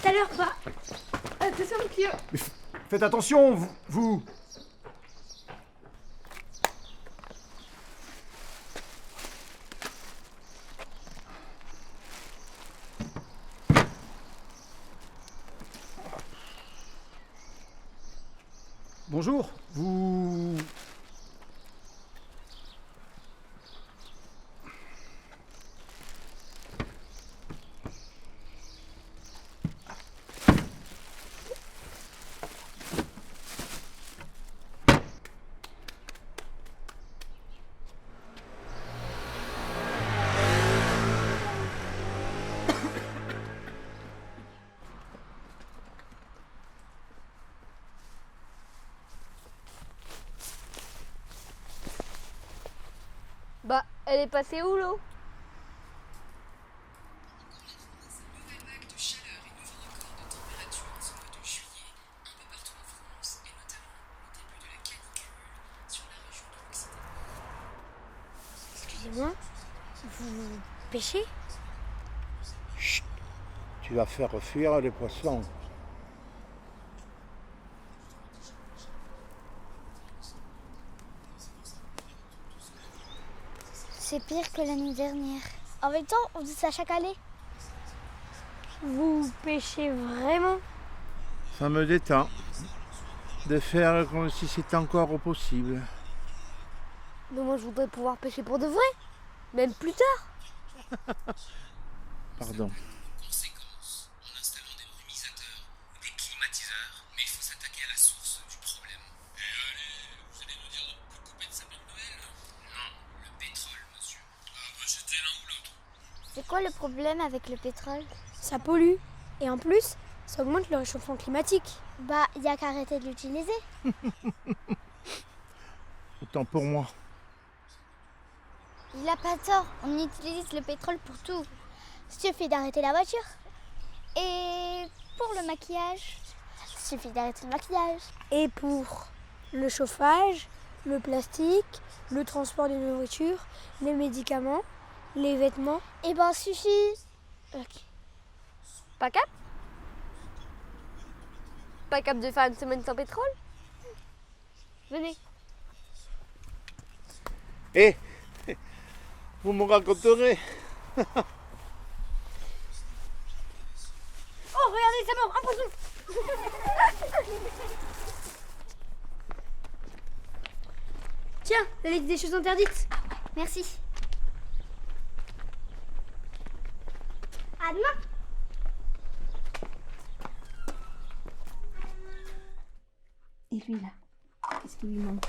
tout à l'heure, pas. Attention, Clio. Faites attention, vous. Bonjour, vous... Bah, elle est passée où l'eau? Nouvelle vague de chaleur et nouveau record de température en ce mois de juillet, un peu partout en France et notamment le début de la canicule sur la région de l'Occitanie. Excusez-moi, vous pêchez? Chut, tu vas faire fuir les poissons. C'est pire que l'année dernière. En même temps, on dit ça chaque année. Vous pêchez vraiment? Ça me détend de faire comme si c'était encore possible. Mais moi, je voudrais pouvoir pêcher pour de vrai. Même plus tard. Pardon. Conséquence, en installant des brumisateurs ou des climatiseurs, mais il faut s'attaquer à la source du problème. Et allez, vous allez nous dire de couper de sapin de Noël? Non, le pétrole, monsieur. Ah bah c'était l'un ou l'autre. C'est quoi le problème avec le pétrole? Ça pollue. Et en plus, ça augmente le réchauffement climatique. Bah, y a qu'à arrêter de l'utiliser. Autant pour moi. Il a pas tort, on utilise le pétrole pour tout. Suffit d'arrêter la voiture. Et pour le maquillage, suffit d'arrêter le maquillage. Et pour le chauffage, le plastique, le transport de nourriture, les médicaments, les vêtements. Et ben suffit. Ok. Pas cap? Pas cap de faire une semaine sans pétrole? Venez. Eh, vous me raconterez. Oh, regardez, ça mord, un poisson. Tiens, la liste des choses interdites. Merci. À demain. Et lui là, qu'est-ce qui lui manque?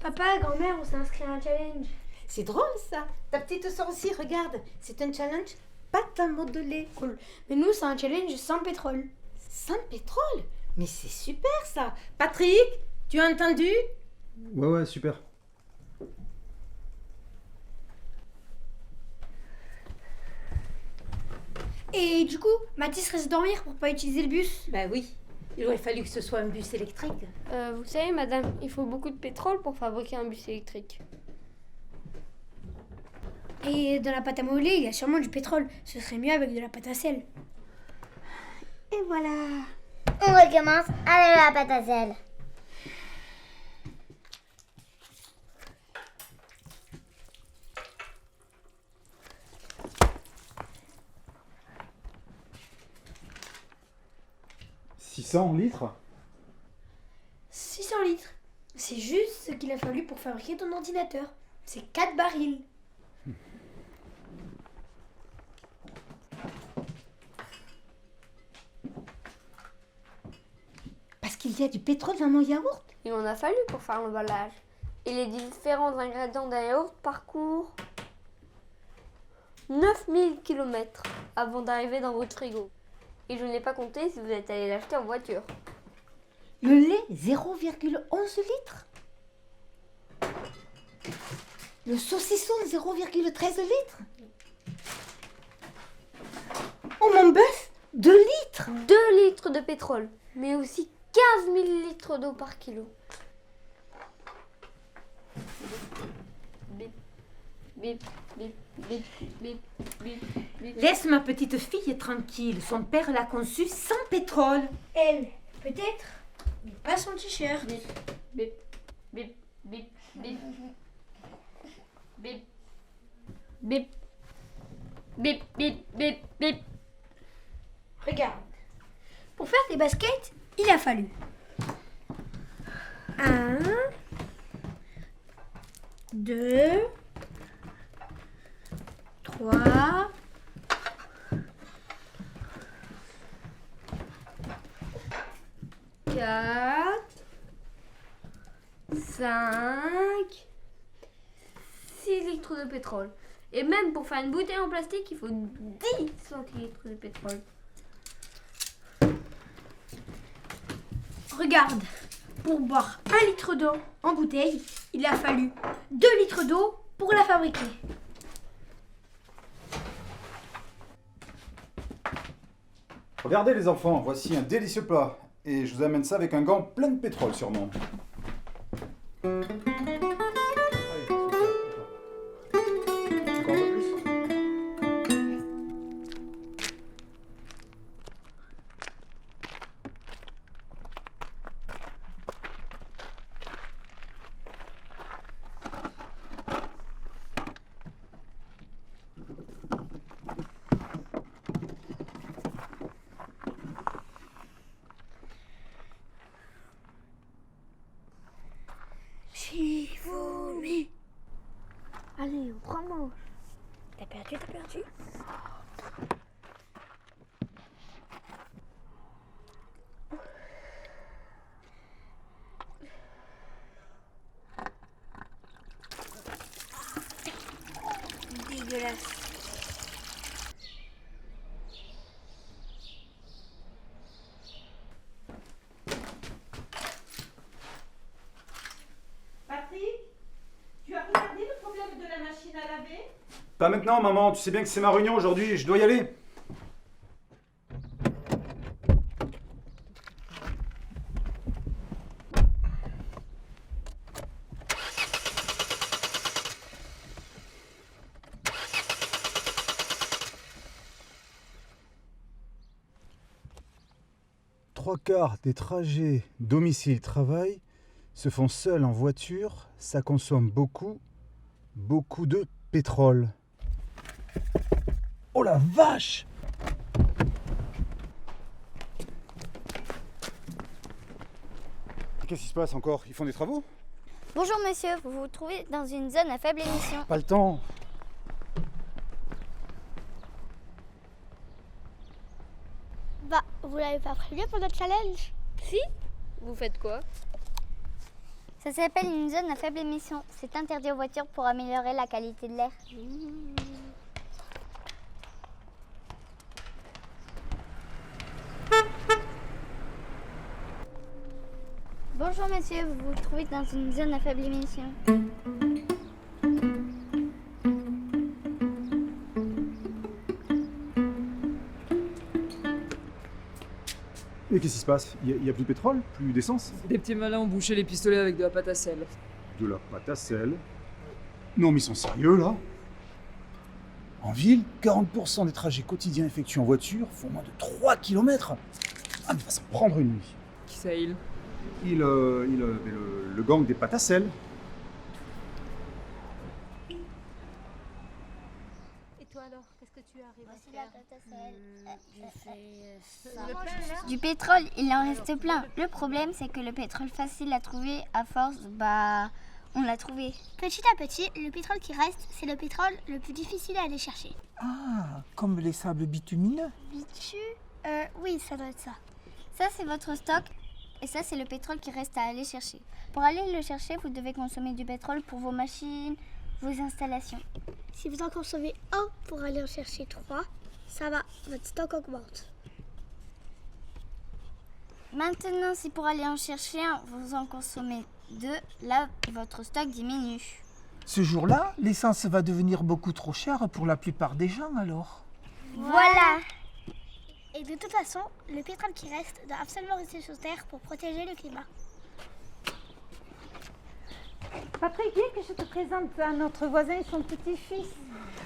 Papa, grand-mère, on s'est inscrit à un challenge. C'est drôle ça. Ta petite sœur aussi, regarde. C'est un challenge pâte à modeler. Cool. Mais nous, c'est un challenge sans pétrole. Sans pétrole. Mais c'est super ça. Patrick, tu as entendu? Ouais, super. Et du coup, Mathis reste dormir pour pas utiliser le bus. Bah oui. Il aurait fallu que ce soit un bus électrique. Vous savez, madame, il faut beaucoup de pétrole pour fabriquer un bus électrique. Et dans la pâte à modeler, il y a sûrement du pétrole. Ce serait mieux avec de la pâte à sel. Et voilà. On recommence avec la pâte à sel. « 600 litres ?» 600 litres. C'est juste ce qu'il a fallu pour fabriquer ton ordinateur. C'est 4 barils. Parce qu'il y a du pétrole dans mon yaourt. Il en a fallu pour faire l'emballage. Et les différents ingrédients d'un yaourt parcourent 9000 km avant d'arriver dans votre frigo. Et je n'ai pas compté si vous êtes allé l'acheter en voiture. Le lait, 0,11 litres. Le saucisson, 0,13 litres. Oh, mon bœuf, 2 litres. 2 litres de pétrole, mais aussi 15 000 litres d'eau par kilo. bip, bip, bip, bip, bip, bip. Laisse ma petite fille tranquille. Son père l'a conçue sans pétrole. Elle, peut-être, mais pas son t-shirt. Bip, bip, bip, bip, bip. Bip. Bip. Bip, bip, bip, bip. Regarde. Pour faire des baskets, il a fallu 1, 2, 3, 4, 5, 6 litres de pétrole. Et même pour faire une bouteille en plastique, il faut 10 centilitres de pétrole. Regarde, pour boire 1 litre d'eau en bouteille, il a fallu 2 litres d'eau pour la fabriquer. Regardez les enfants, voici un délicieux plat. Et je vous amène ça avec un gant plein de pétrole sûrement. Allez, encore un peu plus. Shifumi. Allez, on prend le manche. T'as perdu. Dégueulasse. Patrick, tu as regardé le problème de la machine à laver? Pas maintenant, maman, tu sais bien que c'est ma réunion aujourd'hui, je dois y aller. Trois quarts des trajets domicile-travail se font seuls en voiture, ça consomme beaucoup de pétrole. Oh la vache! Qu'est-ce qui se passe encore? Ils font des travaux? Bonjour monsieur, vous vous trouvez dans une zone à faible émission. Pas le temps. Bah, vous l'avez pas prévu pour notre challenge? Si? Vous faites quoi? Ça s'appelle une zone à faible émission. C'est interdit aux voitures pour améliorer la qualité de l'air. Bonjour monsieur, vous vous trouvez dans une zone à faible émission. Mais qu'est-ce qui se passe? Il y a plus de pétrole? Plus d'essence? Des petits malins ont bouché les pistolets avec de la pâte à sel. De la pâte à sel? Non mais ils sont sérieux là? En ville, 40% des trajets quotidiens effectués en voiture font moins de 3 km. Ah mais va s'en prendre une nuit. Qui ça, il? Le gang des pâtes à sel. Et toi alors, qu'est-ce que tu arrives Voici à la faire? pâte à sel. Du pétrole, il en reste plein. Le problème, c'est que le pétrole facile à trouver, à force, on l'a trouvé. Petit à petit, le pétrole qui reste, c'est le pétrole le plus difficile à aller chercher. Ah, comme les sables bitumineux. Oui, ça doit être ça. Ça, c'est votre stock. Et ça, c'est le pétrole qui reste à aller chercher. Pour aller le chercher, vous devez consommer du pétrole pour vos machines, vos installations. Si vous en consommez un pour aller en chercher 3, ça va, votre stock augmente. Maintenant, si pour aller en chercher un, vous en consommez 2, là, votre stock diminue. Ce jour-là, l'essence va devenir beaucoup trop chère pour la plupart des gens alors. Voilà. Et de toute façon, le pétrole qui reste doit absolument rester sur Terre pour protéger le climat. Patrick, viens que je te présente à notre voisin et son petit-fils.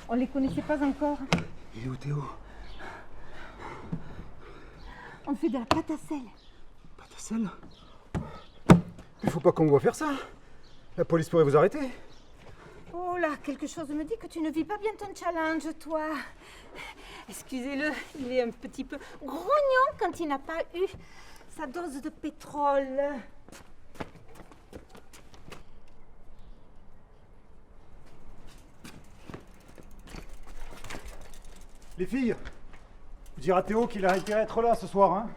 On les connaissait pas encore. Il est où Théo? On fait de la pâte à sel. Pâte à sel? Il faut pas qu'on me voit faire ça. La police pourrait vous arrêter. Oh là, quelque chose me dit que tu ne vis pas bien ton challenge, toi. Excusez-le, il est un petit peu grognon quand il n'a pas eu sa dose de pétrole. Les filles, vous direz à Théo qu'il a intérêt à être là ce soir, hein?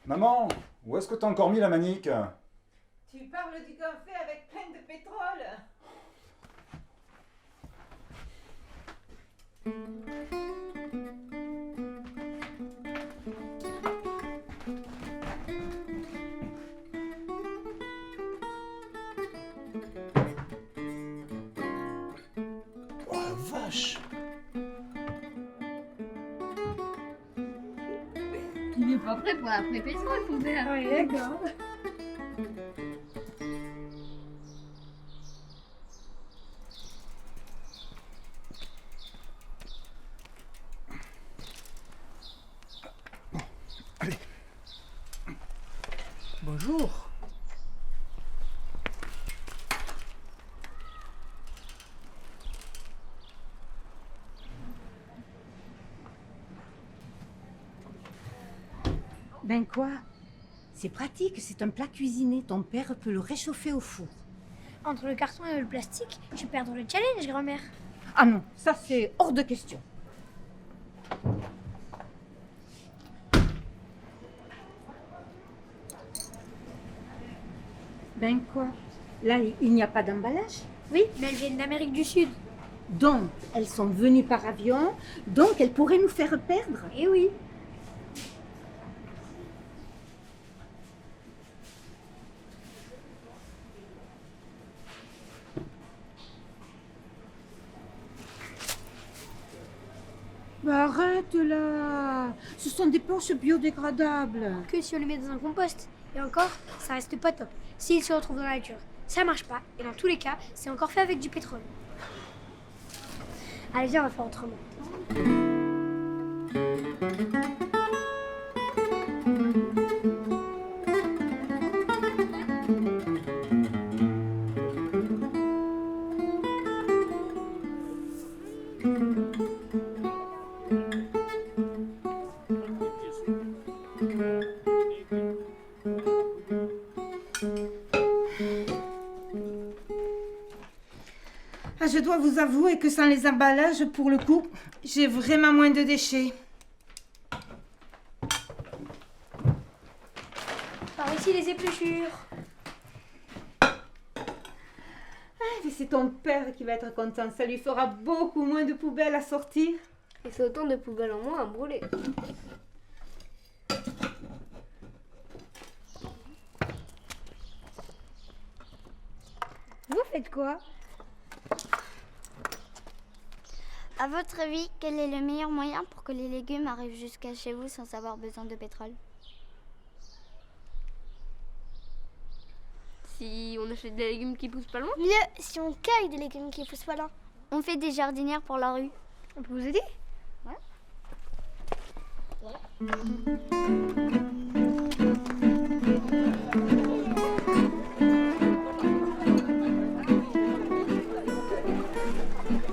Maman, où est-ce que t'as encore mis la manique? Tu parles du café avec plein de pétrole. Oh la vache! Il est pas prêt pour l'après-pétrole, ton père. Oui, d'accord. Allez. Bonjour. Ben quoi? C'est pratique, c'est un plat cuisiné. Ton père peut le réchauffer au four. Entre le carton et le plastique, je vais perdre le challenge, grand-mère. Ah non, ça c'est hors de question. Ben quoi? Là, il n'y a pas d'emballage. Oui, mais elles viennent d'Amérique du Sud. Donc, elles sont venues par avion, donc elles pourraient nous faire perdre. Eh oui. Bah arrête là! Ce sont des poches biodégradables. Que si on les met dans un compost. Et encore, ça reste pas top. S'ils se retrouvent dans la nature, ça marche pas. Et dans tous les cas, c'est encore fait avec du pétrole. Allez, viens, on va faire autrement. Ah, je dois vous avouer que sans les emballages, pour le coup, j'ai vraiment moins de déchets. Par ici, les épluchures. Ah, mais c'est ton père qui va être content. Ça lui fera beaucoup moins de poubelles à sortir. Et c'est autant de poubelles en moins à brûler. Vous faites quoi? À votre avis, quel est le meilleur moyen pour que les légumes arrivent jusqu'à chez vous sans avoir besoin de pétrole? Si on achète des légumes qui poussent pas loin? Mieux si on cueille des légumes qui poussent pas loin. On fait des jardinières pour la rue. On peut vous aider?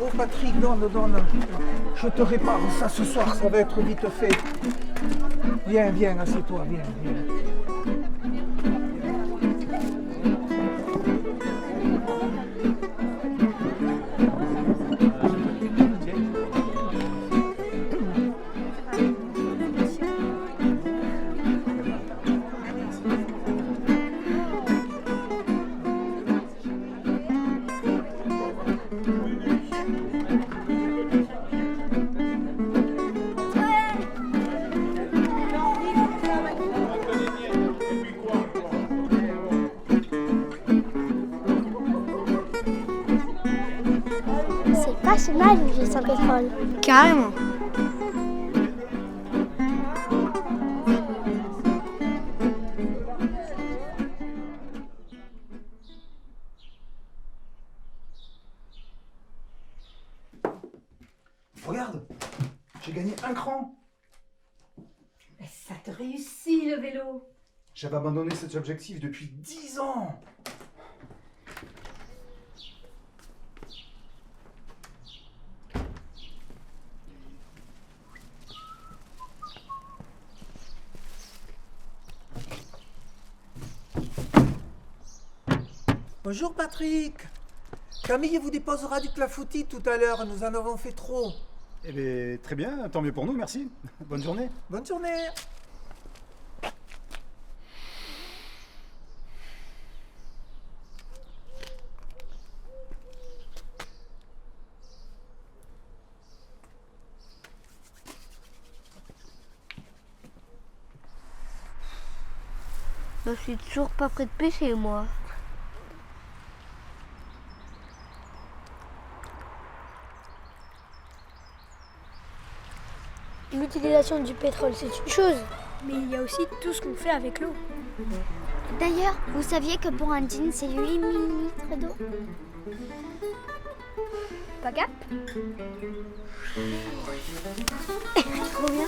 Oh Patrick, donne. Je te répare ça ce soir, ça va être vite fait. Viens, assieds-toi, viens. Ah, c'est mal une vie sans pétrole. Carrément. Regarde, j'ai gagné un cran. Mais ça te réussit le vélo. J'avais abandonné cet objectif depuis 10 ans. Bonjour Patrick. Camille vous déposera du clafoutis tout à l'heure, nous en avons fait trop. Eh bien, très bien, tant mieux pour nous, merci. Bonne journée. Bonne journée. Je suis toujours pas prêt de pêcher, moi. L'utilisation du pétrole, c'est une chose, mais il y a aussi tout ce qu'on fait avec l'eau. D'ailleurs, vous saviez que pour un jean, c'est 8 millilitres d'eau? Pas cap? Trop bien.